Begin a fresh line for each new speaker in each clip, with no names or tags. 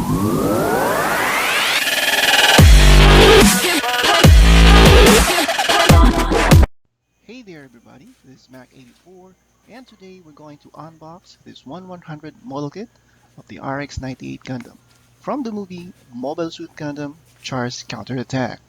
Hey there everybody, this is Mac84 and today we're going to unbox this 1/100 model kit of the RX-98 Gundam from the movie Mobile Suit Gundam Char's Counterattack.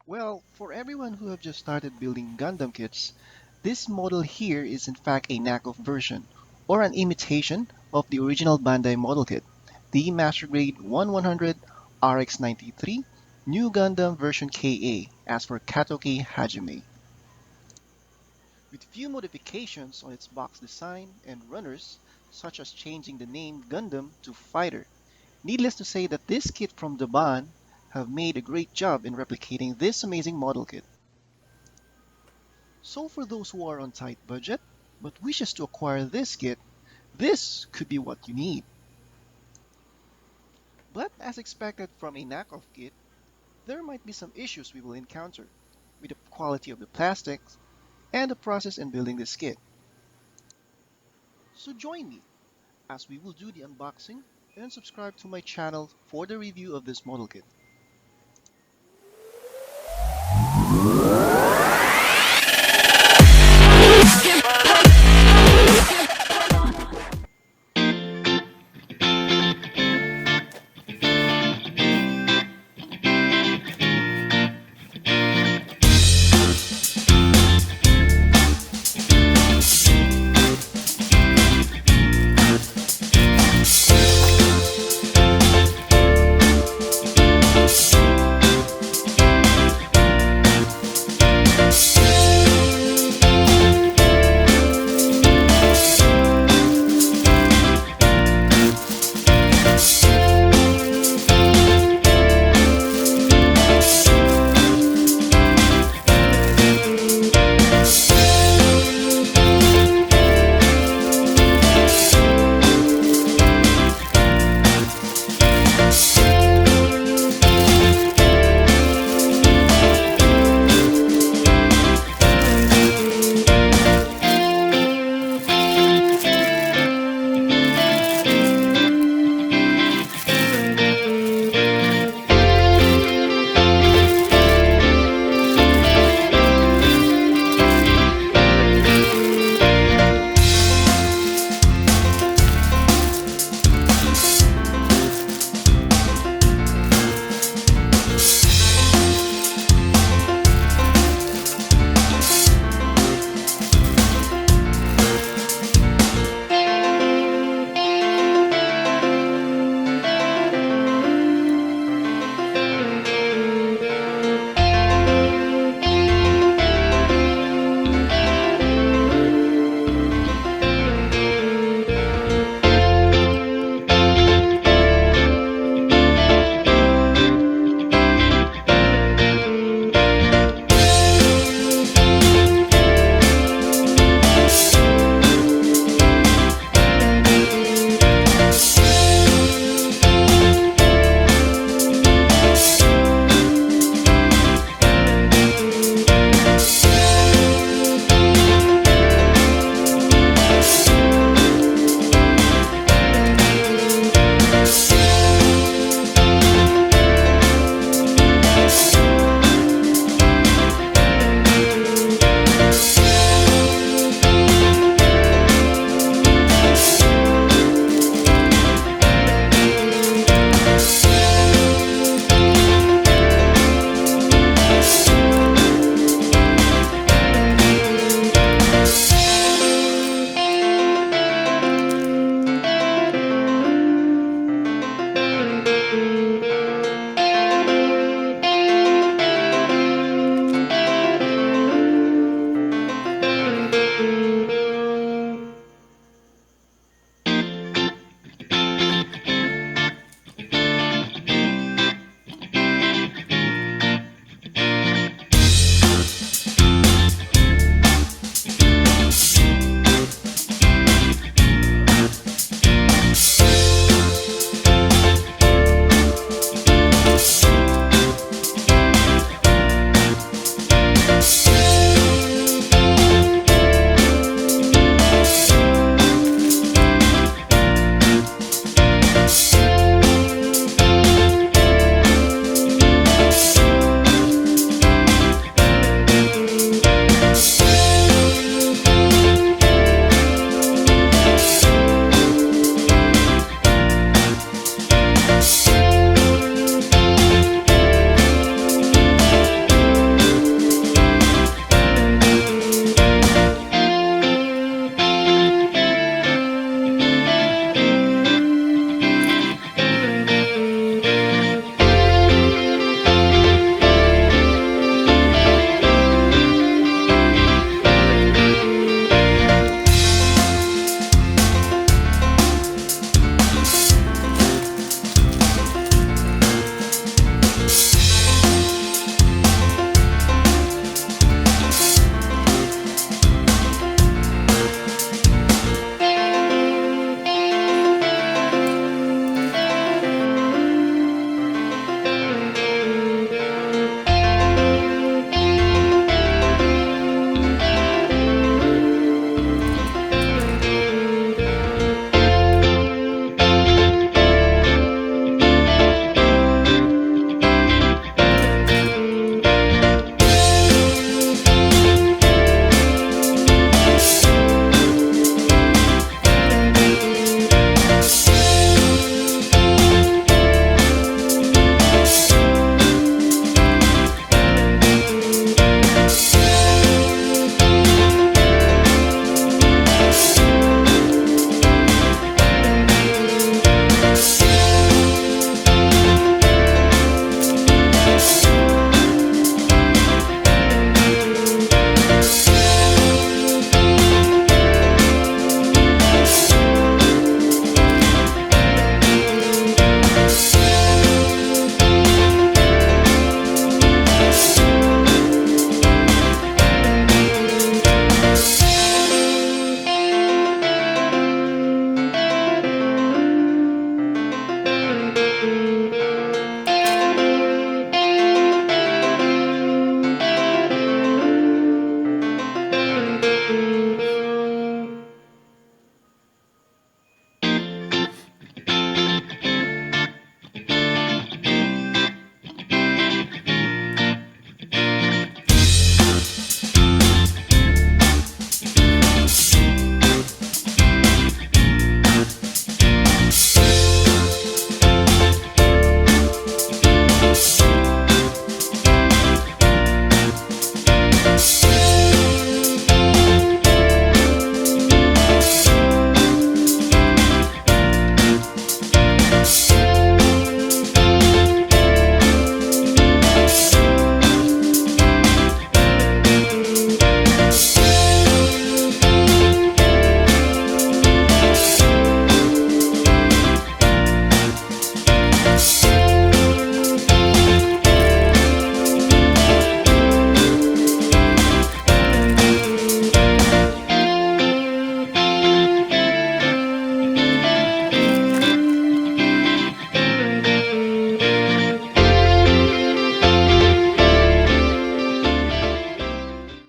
Well, for everyone who have just started building Gundam kits, this model here is in fact a knockoff version or an imitation of the original Bandai model kit, the Master Grade 1100 RX-93 New Gundam version KA as for Katoke Hajime. With few modifications on its box design and runners, such as changing the name Gundam to Fighter. Needless to say that this kit from Daban have made a great job in replicating this amazing model kit. So for those who are on tight budget, but wishes to acquire this kit, this could be what you need. But as expected from a knockoff kit, there might be some issues we will encounter with the quality of the plastics and the process in building this kit. So join me as we will do the unboxing and subscribe to my channel for the review of this model kit.